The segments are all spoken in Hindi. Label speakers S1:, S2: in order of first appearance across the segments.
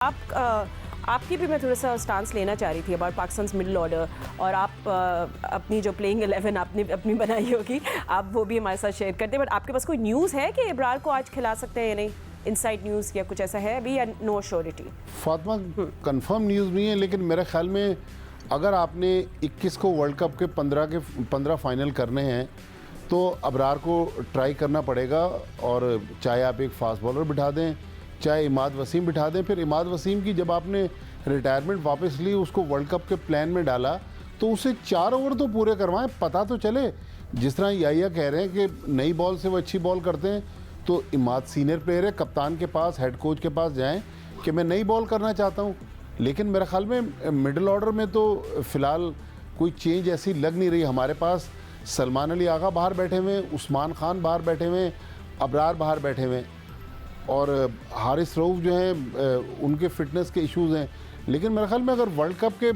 S1: आपकी भी मैं थोड़ा सा स्टांस लेना चाह रही थी अबाउट पाकिस्तान मिडिल ऑर्डर, और आप अपनी जो प्लेइंग 11 आपने अपनी बनाई होगी, आप वो भी हमारे साथ शेयर करते हैं। बट आपके पास कोई न्यूज़ है कि इब्रार को आज खिला सकते हैं या नहीं? इनसाइड न्यूज़ या कुछ ऐसा है अभी, या no surety?
S2: Fatima, confirm news नहीं है, लेकिन मेरे ख्याल में अगर आपने 21 को वर्ल्ड कप के 15 फाइनल करने हैं तो अबरार को ट्राई करना पड़ेगा। और चाहे आप एक फास्ट बॉलर बिठा दें, चाहे इमाद वसीम बिठा दें। फिर इमाद वसीम की जब आपने रिटायरमेंट वापस ली, उसको वर्ल्ड कप के प्लान में डाला, तो उसे 4 ओवर तो पूरे करवाएं, पता तो चले। जिस तरह याहिया कह रहे हैं कि नई बॉल से वो अच्छी बॉल करते हैं, तो इमाद सीनियर प्लेयर है, कप्तान के पास, हेड कोच के पास जाएं कि मैं नई बॉल करना चाहता हूं। लेकिन मेरे ख्याल में मिडिल ऑर्डर में तो फ़िलहाल कोई चेंज ऐसी लग नहीं रही। हमारे पास सलमान अली आगा बाहर बैठे हुए, उस्मान खान बाहर बैठे हुए, अबरार बाहर बैठे हुए, और हारिस रऊफ जो हैं उनके फिटनेस के इश्यूज़ हैं। लेकिन मेरे ख्याल में अगर वर्ल्ड कप के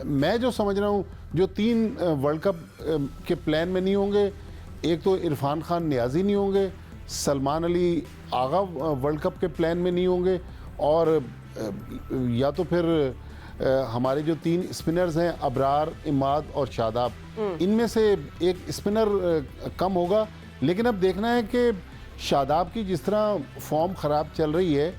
S2: मैं जो समझ रहा हूँ, जो 3 वर्ल्ड कप के प्लान में नहीं होंगे, एक तो इरफान खान नियाज़ी नहीं होंगे, सलमान अली आगा वर्ल्ड कप के प्लान में नहीं होंगे, और या तो फिर हमारे जो 3 स्पिनर्स हैं अबरार, इमाद और शादाब, इनमें से एक स्पिनर कम होगा। लेकिन अब देखना है कि शादाब की जिस तरह फॉर्म ख़राब चल रही है,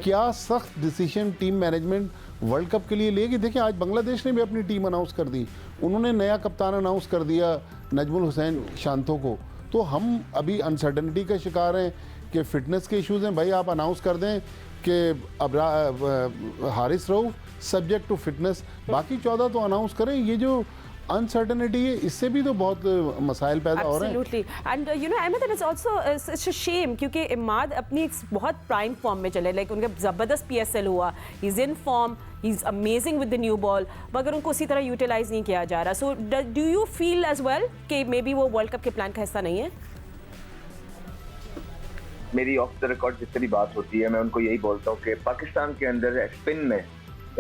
S2: क्या सख्त decision team management world cup के लिए लेगी। देखिए, आज बांग्लादेश ने भी अपनी टीम अनाउंस कर दी, उन्होंने नया कप्तान अनाउंस कर दिया नजमुल हुसैन शांतो को। तो हम अभी अनसर्टनिटी का शिकार हैं कि फ़िटनेस के इश्यूज़ हैं। भाई आप अनाउंस कर दें कि Haris Rauf subject to fitness, बाकी 14 तो अनाउंस करें। ये जो अनसर्टनिटी है, इससे भी तो बहुत मसाइल पैदा हो रहे हैं।
S1: Absolutely, and you know Ahmed, it's also it's a shame क्योंकि इमाद अपनी बहुत प्राइम फॉर्म में चले, लाइक उनका ज़बरदस्त PSL हुआ, he is in form, he is amazing with the new ball, मगर उनको उसी तरह यूटिलाइज नहीं किया जा रहा। So do you feel as well कि मे बी वो वर्ल्ड कप के प्लान का हिस्सा नहीं है?
S3: मेरी ऑफ द रिकॉर्ड जितनी भी बात होती है, मैं उनको यही बोलता हूँ कि पाकिस्तान के अंदर स्पिन में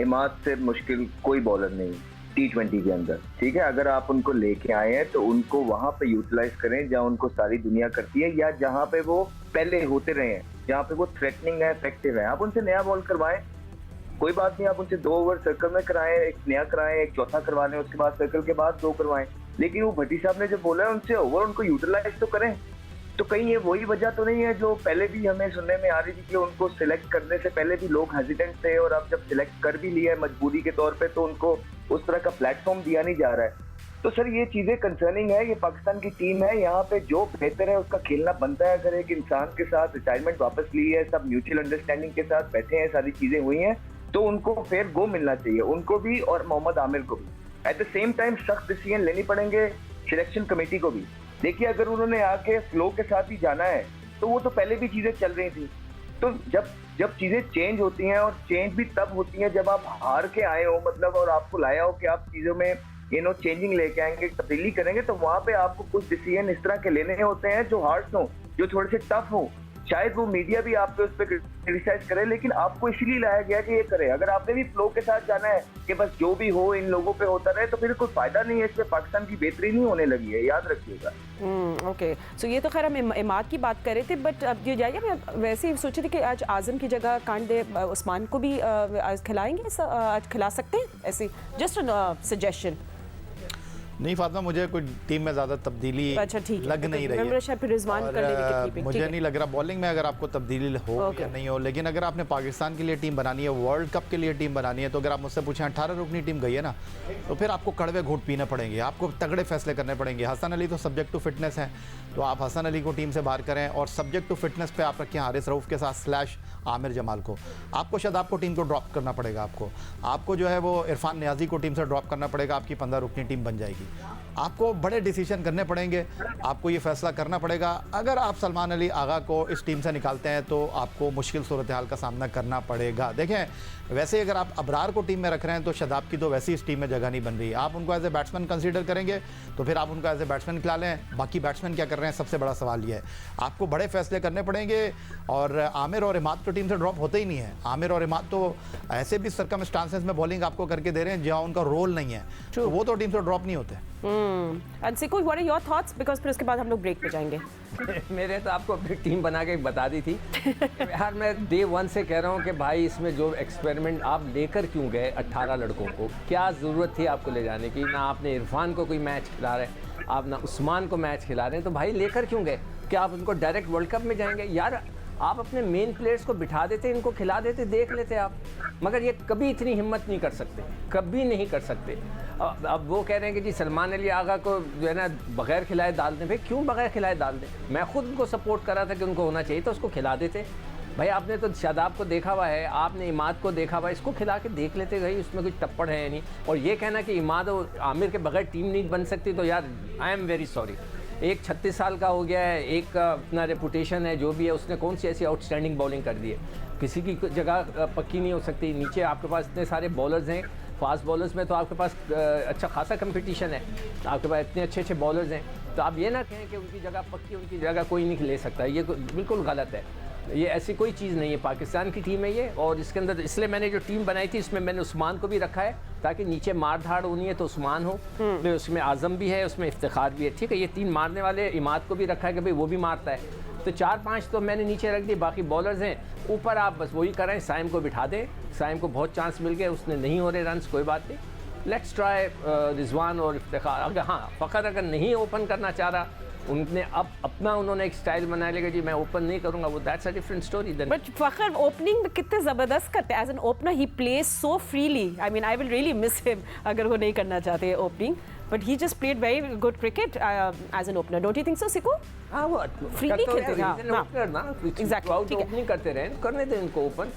S3: इमाद से मुश्किल कोई बॉलर नहीं T20 के अंदर, ठीक है। अगर आप उनको लेके आए हैं तो उनको वहां पे यूटिलाइज करें जहां उनको सारी दुनिया करती है, या जहां पे वो पहले होते रहे हैं, जहां पे वो थ्रेटनिंग है, इफेक्टिव है। आप उनसे नया बॉल करवाएं, कोई बात नहीं। आप उनसे 2 ओवर सर्कल में कराएं, एक नया कराएं, एक चौथा करवा लें, उसके बाद सर्कल के बाद 2 करवाएं। लेकिन वो भट्टी साहब ने जो बोला है, उनसे ओवर उनको यूटिलाइज तो करें। तो कहीं ये वही वजह तो नहीं है जो पहले भी हमें सुनने में आ रही थी कि उनको सिलेक्ट करने से पहले भी लोग हेजिटेंट थे, और अब जब सिलेक्ट कर भी लिया है मजबूरी के तौर पे, तो उनको उस तरह का प्लेटफॉर्म दिया नहीं जा रहा है। तो सर, ये चीजें कंसर्निंग है। ये पाकिस्तान की टीम है, यहाँ पे जो बेहतर है उसका खेलना बनता है। अगर एक इंसान के साथ रिटायरमेंट वापस ली है, सब म्यूचुअल अंडरस्टैंडिंग के साथ बैठे हैं, सारी चीजें हुई हैं, तो उनको फेयर गो मिलना चाहिए, उनको भी और मोहम्मद आमिर को भी। एट द सेम टाइम सख्त डिसीजन लेनी पड़ेंगे सिलेक्शन कमेटी को भी। देखिए, अगर उन्होंने आके फ्लो के साथ ही जाना है, तो वो तो पहले भी चीजें चल रही थी। तो जब चीजें चेंज होती हैं, और चेंज भी तब होती हैं जब आप हार के आए हो, मतलब, और आपको लाया हो कि आप चीजों में चेंजिंग लेके आएंगे, तब्दीली करेंगे, तो वहां पे आपको कुछ डिसीजन इस तरह के लेने होते हैं जो हार्ड हो, जो थोड़े से टफ हो। शायद वो मीडिया भी आप पे उस पर क्रिटिसाइज करे, लेकिन आपको इसीलिए लाया गया कि ये करे। अगर आपने भी फ्लो के साथ जाना है कि बस जो भी हो इन लोगों पे होता रहे, तो फिर कोई फायदा नहीं है। इसमें पाकिस्तान की बेहतरी नहीं होने लगी है, याद रखिएगा।
S1: ओके, सो ये तो खैर हम इमाद की बात कर रहे थे, बट अब ये जाइए, मैं वैसे ही सोची थी कि आज आज़म की जगह कांड दे उस्मान को भी आज खिलाएंगे, आज खिला सकते हैं, ऐसी जस्ट सजेशन।
S4: नहीं फातिमा, मुझे कोई टीम में ज़्यादा तब्दीली लग नहीं रही है। मुझे नहीं लग रहा बॉलिंग में अगर आपको तब्दीली हो या नहीं हो। लेकिन अगर आपने पाकिस्तान के लिए टीम बनानी है, वर्ल्ड कप के लिए टीम बनानी है, तो अगर आप मुझसे पूछें 18 रुकनी टीम गई है ना, तो फिर आपको कड़वे घूंट पीने पड़ेंगे, आपको तगड़े फैसले करने पड़ेंगे। हसन अली तो सब्जेक्ट टू फिटनेस है, तो आप हसन अली को टीम से बाहर करें, और सब्जेक्ट टू फिटनेस पे आप रखें हारिस रऊफ के साथ / आमिर जमाल को। आपको टीम को ड्रॉप करना पड़ेगा। आपको जो है वो इरफान नियाज़ी को टीम से ड्रॉप करना पड़ेगा, आपकी 15 रुकनी टीम बन जाएगी। आपको बड़े डिसीजन करने पड़ेंगे, आपको ये फैसला करना पड़ेगा। अगर आप सलमान अली आगा को इस टीम से निकालते हैं तो आपको मुश्किल सूरत हाल का सामना करना पड़ेगा। देखें, वैसे अगर आप अबरार को टीम में रख रहे हैं तो शादाब की तो वैसे इस टीम में जगह नहीं बन रही। आप उनको एज ए बैट्समैन कंसीडर करेंगे तो फिर आप उनको एज ए बैट्समैन खिला लें। बाकी बैट्समैन क्या कर रहे हैं, सबसे बड़ा सवाल ये है। आपको बड़े फैसले करने पड़ेंगे, और आमिर और इमाद तो टीम से ड्रॉप होते ही नहीं है। आमिर और इमाद तो ऐसे भी सर्कमस्टांसेस में बॉलिंग आपको करके दे रहे हैं जहाँ उनका रोल नहीं है, तो वो तो टीम से ड्रॉप नहीं होते।
S1: And Siku, what are your thoughts? Because फिर उसके बाद हम लोग ब्रेक पे जाएंगे.
S5: मेरे तो आपको अपनी टीम बना के बता दी थी. यार मैं डे 1 से कह रहा हूँ कि भाई इसमें जो एक्सपेरिमेंट आप लेकर क्यों गए 18 लड़कों को, क्या ज़रूरत थी आपको ले जाने की? ना आपने इरफान को कोई मैच खिला रहे हैं, आप ना उस्मान को मैच खिला रहे हैं, तो भाई लेकर क्यों गए? क्या आप उनको डायरेक्ट वर्ल्ड कप में जाएंगे? यार आप अपने मेन प्लेयर्स को बिठा देते, इनको खिला देते, देख लेते आप. मगर ये कभी इतनी हिम्मत नहीं कर सकते, कभी नहीं कर सकते. अब वो कह रहे हैं कि जी सलमान अली आगा को जो है ना बगैर खिलाए डाल दें. भाई क्यों बगैर खिलाए डाल दें? मैं खुद उनको सपोर्ट कर रहा था कि उनको होना चाहिए, तो उसको खिला देते. भाई आपने तो शादाब को देखा हुआ है, आपने इमाद को देखा हुआ है, इसको खिला के देख लेते. भाई उसमें कुछ टप्पड़ है नहीं. और ये कहना कि इमाद और आमिर के बगैर टीम नहीं बन सकती, तो यार आई एम वेरी सॉरी. एक 36 साल का हो गया है, एक का अपना रेपुटेशन है, जो भी है, उसने कौन सी ऐसी आउटस्टैंडिंग बॉलिंग कर दी है? किसी की जगह पक्की नहीं हो सकती. नीचे आपके पास इतने सारे बॉलर्स हैं, फास्ट बॉलर्स में तो आपके पास अच्छा खासा कंपटीशन है, आपके पास इतने अच्छे अच्छे बॉलर्स हैं. तो आप ये ना कहें कि उनकी जगह पक्की, उनकी जगह कोई नहीं ले सकता. ये बिल्कुल गलत है. ये ऐसी कोई चीज़ नहीं है. पाकिस्तान की टीम है ये, और इसके अंदर इसलिए मैंने जो टीम बनाई थी इसमें मैंने उस्मान को भी रखा है, ताकि नीचे मार धाड़ होनी है तो उस्मान हो, फिर उसमें आज़म भी है, उसमें इफ्तिखार भी है. ठीक है, ये 3 मारने वाले. इमाद को भी रखा है कि भाई वो भी मारता है. तो 4-5 तो मैंने नीचे रख दिए, बाकी बॉलर्स हैं ऊपर. आप बस वही करें, साइम को बिठा दें. साइम को बहुत चांस मिल गए, उसने नहीं हो रहे रन्स, कोई बात नहीं. लेट्स ट्राई रिजवान और इफ्तिखार. अगर हाँ फ़खर अगर नहीं ओपन करना चाह रहा, उनने अब अपना उन्होंने एक स्टाइल बना लेगा, जी मैं ओपन नहीं करूंगा, वो that's a different story. Then
S1: but Fakhar opening में कितने ज़बरदस्त करते हैं. As an opener he plays so freely. I mean I will really miss him अगर वो नहीं करना चाहते opening. But he just played very good cricket as an opener. Don't you think so सिको?
S5: हाँ वो
S1: फ्रीली खेलते हैं.
S5: ओपनर ना, एग्जैक्टली ओपनिंग करते रहे, करने दें इनको ओपन.